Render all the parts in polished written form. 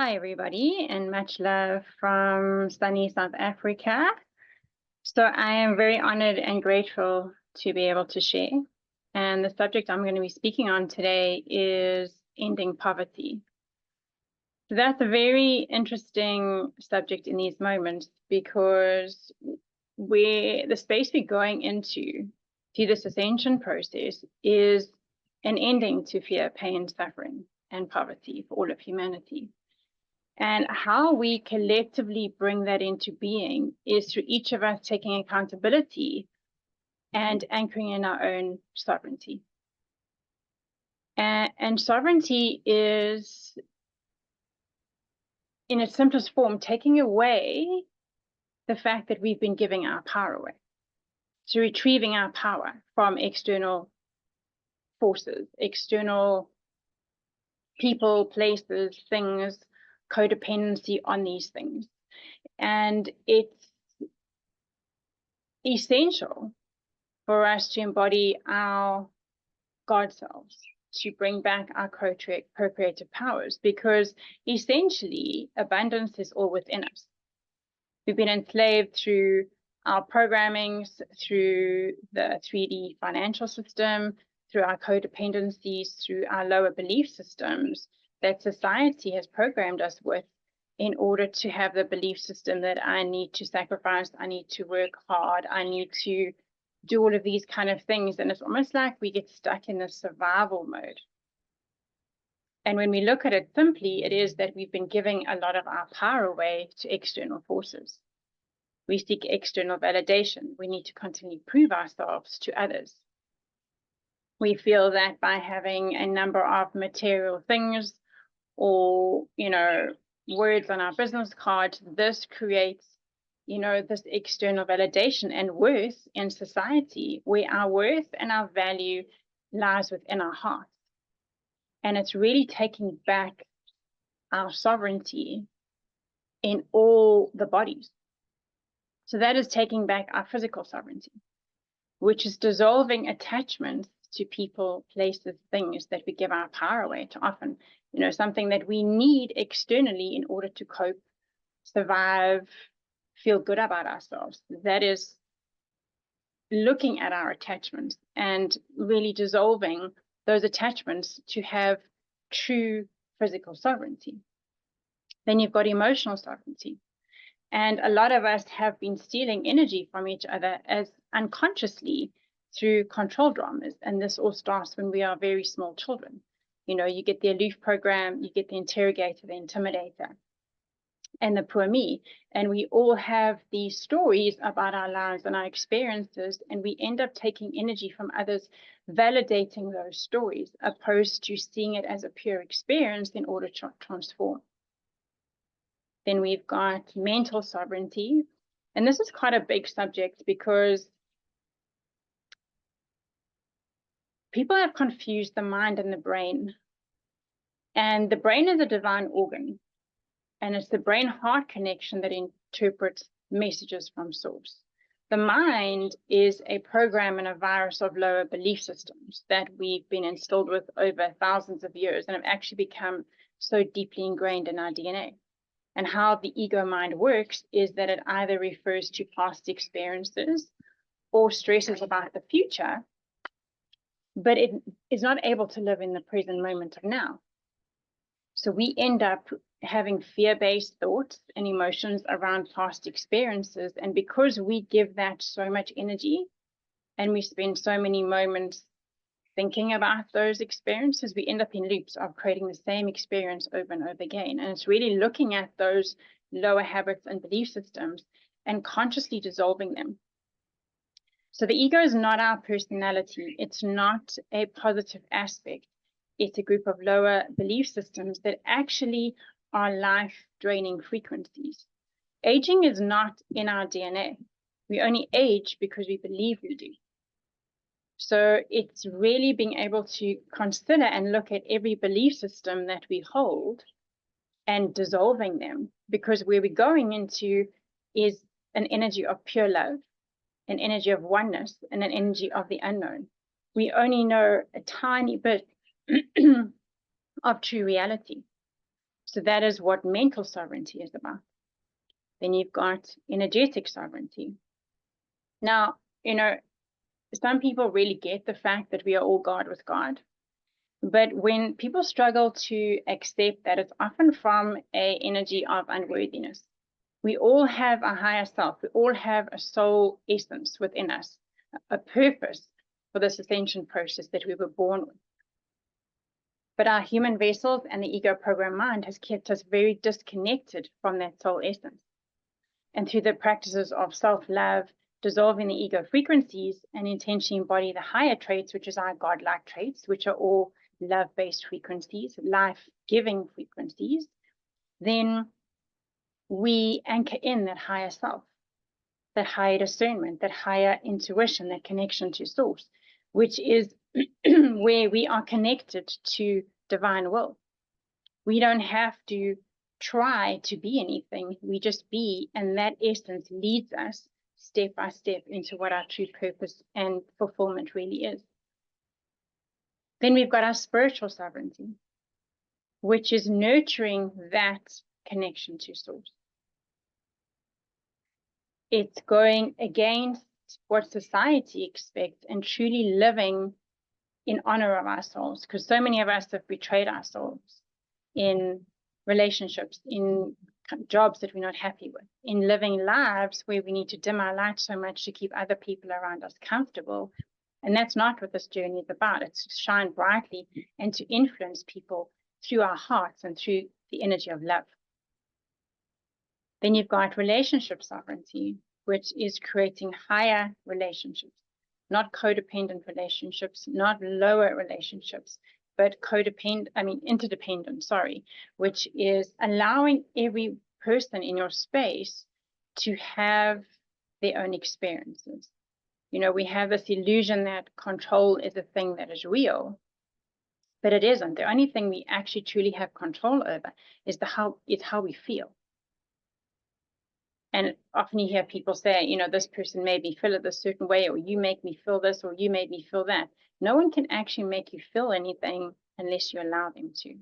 Hi, everybody, and much love from sunny South Africa. So I am very honored and grateful to be able to share. And the subject I'm going to be speaking on today is ending poverty. So that's a very interesting subject in these moments because the space we're going into through this ascension process is an ending to fear, pain, suffering, and poverty for all of humanity. And how we collectively bring that into being is through each of us taking accountability and anchoring in our own sovereignty. And sovereignty is, in its simplest form, taking away the fact that we've been giving our power away. So retrieving our power from external forces, external people, places, things, codependency on these things. And it's essential for us to embody our God selves, to bring back our co-creative powers, because essentially abundance is all within us. We've been enslaved through our programmings, through the 3D financial system, through our codependencies, through our lower belief systems that society has programmed us with, in order to have the belief system that I need to sacrifice, I need to work hard, I need to do all of these kind of things. And it's almost like we get stuck in this survival mode. And when we look at it simply, it is that we've been giving a lot of our power away to external forces. We seek external validation. We need to continually prove ourselves to others. We feel that by having a number of material things or, words on our business card, this creates, this external validation and worth in society, where our worth and our value lies within our hearts. And it's really taking back our sovereignty in all the bodies. So that is taking back our physical sovereignty, which is dissolving attachments to people, places, things that we give our power away to often, something that we need externally in order to cope, survive, feel good about ourselves. That is looking at our attachments and really dissolving those attachments to have true physical sovereignty. Then you've got emotional sovereignty. And a lot of us have been stealing energy from each other as unconsciously through control dramas. And this all starts when we are very small children. You get the aloof program, you get the interrogator, the intimidator, and the poor me. And we all have these stories about our lives and our experiences, and we end up taking energy from others, validating those stories, opposed to seeing it as a pure experience in order to transform. Then we've got mental sovereignty. And this is quite a big subject because people have confused the mind and the brain. And the brain is a divine organ. And it's the brain-heart connection that interprets messages from source. The mind is a program and a virus of lower belief systems that we've been instilled with over thousands of years and have actually become so deeply ingrained in our DNA. And how the ego mind works is that it either refers to past experiences or stresses about the future, but it is not able to live in the present moment of now. So we end up having fear-based thoughts and emotions around past experiences. And because we give that so much energy and we spend so many moments thinking about those experiences, we end up in loops of creating the same experience over and over again. And it's really looking at those lower habits and belief systems and consciously dissolving them. So the ego is not our personality. It's not a positive aspect. It's a group of lower belief systems that actually are life-draining frequencies. Aging is not in our DNA. We only age because we believe we do. So it's really being able to consider and look at every belief system that we hold and dissolving them, because where we're going into is an energy of pure love, an energy of oneness, and an energy of the unknown. We only know a tiny bit of true reality. So that is what mental sovereignty is about. Then you've got energetic sovereignty. Now, some people really get the fact that we are all God with God. But when people struggle to accept that, it's often from an energy of unworthiness. We all have a higher self. We all have a soul essence within us, a purpose for this ascension process that we were born with. But our human vessels and the ego program mind has kept us very disconnected from that soul essence. And through the practices of self-love, dissolving the ego frequencies, and intentionally embody the higher traits, which is our godlike traits, which are all love-based frequencies, life-giving frequencies, then we anchor in that higher self, that higher discernment, that higher intuition, that connection to source, which is where we are connected to divine will. We don't have to try to be anything, we just be, and that essence leads us step by step into what our true purpose and fulfillment really is. Then we've got our spiritual sovereignty, which is nurturing that connection to source. It's going against what society expects and truly living in honor of our souls, because so many of us have betrayed our souls in relationships, in jobs that we're not happy with, in living lives where we need to dim our light so much to keep other people around us comfortable. And that's not what this journey is about. It's to shine brightly and to influence people through our hearts and through the energy of love. Then you've got relationship sovereignty, which is creating higher relationships, not codependent relationships, not lower relationships, but interdependent, which is allowing every person in your space to have their own experiences. We have this illusion that control is a thing that is real, but it isn't. The only thing we actually truly have control over is how we feel. And often you hear people say, this person made me feel it this certain way, or you make me feel this, or you made me feel that. No one can actually make you feel anything unless you allow them to.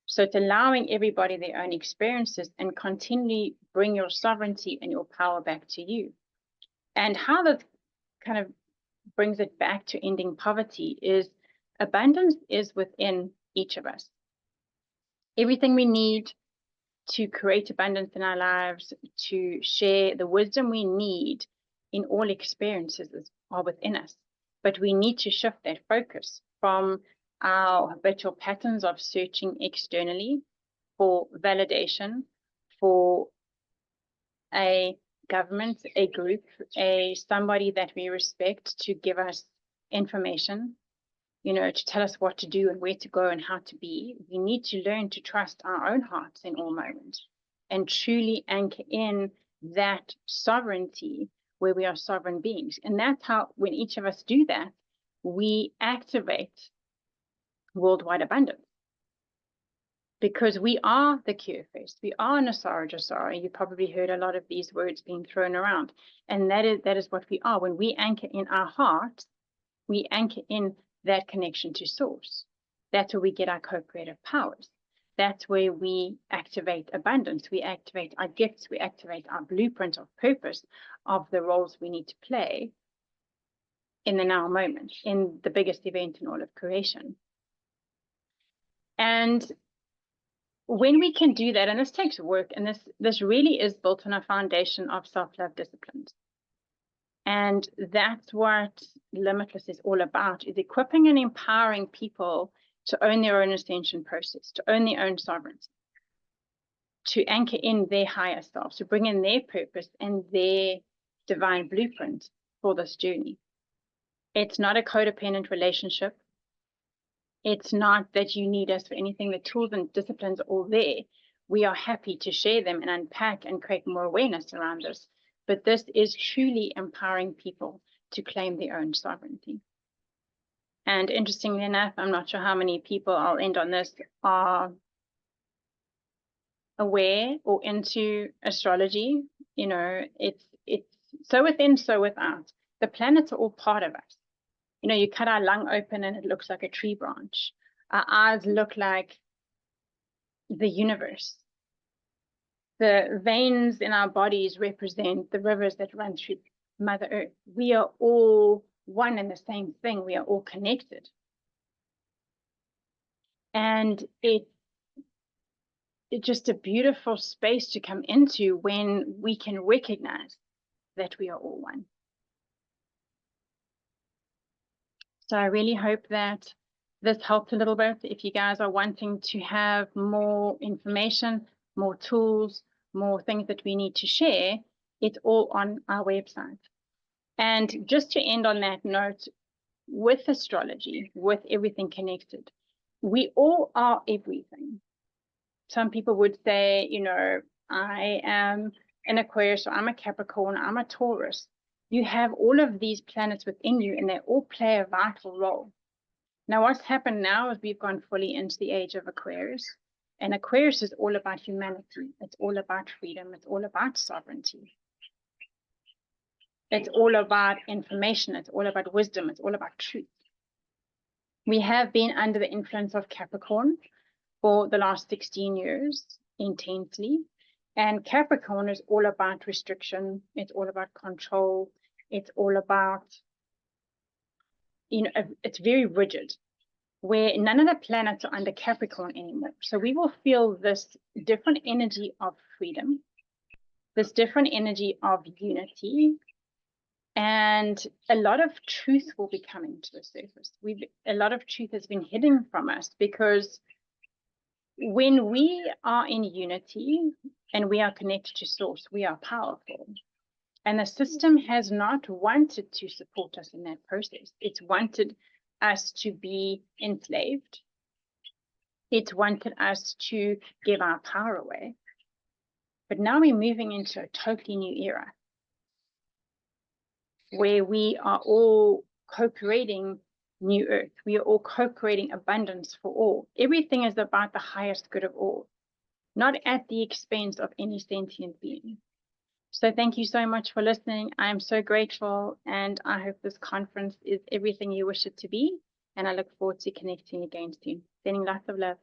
So it's allowing everybody their own experiences and continually bring your sovereignty and your power back to you. And how that kind of brings it back to ending poverty is abundance is within each of us. Everything we need to create abundance in our lives, to share the wisdom we need in all experiences are within us. But we need to shift that focus from our habitual patterns of searching externally for validation, for a government, a group, somebody that we respect to give us information, to tell us what to do and where to go and how to be. We need to learn to trust our own hearts in all moments and truly anchor in that sovereignty where we are sovereign beings. And that's how, when each of us do that, we activate worldwide abundance. Because we are the cure first. We are Nasara Jasara. You probably heard a lot of these words being thrown around. And that is what we are. When we anchor in our heart, we anchor in that connection to source. That's where we get our co-creative powers. That's where we activate abundance. We activate our gifts. We activate our blueprint of purpose of the roles we need to play in the now moment, in the biggest event in all of creation. And when we can do that, and this takes work, and this really is built on a foundation of self-love disciplines. And that's what Limitless is all about, is equipping and empowering people to own their own ascension process, to own their own sovereignty, to anchor in their higher selves, to bring in their purpose and their divine blueprint for this journey. It's not a codependent relationship. It's not that you need us for anything. The tools and disciplines are all there. We are happy to share them and unpack and create more awareness around this. But this is truly empowering people to claim their own sovereignty. And interestingly enough, I'm not sure how many people, I'll end on this, are aware or into astrology. It's so within, so without. The planets are all part of us. You cut our lung open and it looks like a tree branch. Our eyes look like the universe. The veins in our bodies represent the rivers that run through Mother Earth. We are all one and the same thing. We are all connected. And it's just a beautiful space to come into when we can recognize that we are all one. So I really hope that this helped a little bit. If you guys are wanting to have more information, more tools, more things that we need to share, it's all on our website. And just to end on that note, with astrology, with everything connected, we all are everything. Some people would say, you know, I am an Aquarius, or I'm a Capricorn, I'm a Taurus. You have all of these planets within you, and they all play a vital role. Now, what's happened now is we've gone fully into the age of Aquarius. And Aquarius is all about humanity. It's all about freedom. It's all about sovereignty. It's all about information. It's all about wisdom. It's all about truth. We have been under the influence of Capricorn for the last 16 years intensely. And Capricorn is all about restriction. It's all about control. It's all about, you know, it's very rigid, where none of the planets are under Capricorn anymore. So we will feel this different energy of freedom, this different energy of unity, and a lot of truth will be coming to the surface. A lot of truth has been hidden from us, because when we are in unity and we are connected to source, we are powerful. And the system has not wanted to support us in that process. It's wanted us to be enslaved. It's wanted us to give our power away. But now we're moving into a totally new era, where we are all co-creating new earth. We are all co-creating abundance for all. Everything is about the highest good of all, not at the expense of any sentient being. So thank you so much for listening. I am so grateful, and I hope this conference is everything you wish it to be. And I look forward to connecting again soon. Sending lots of love.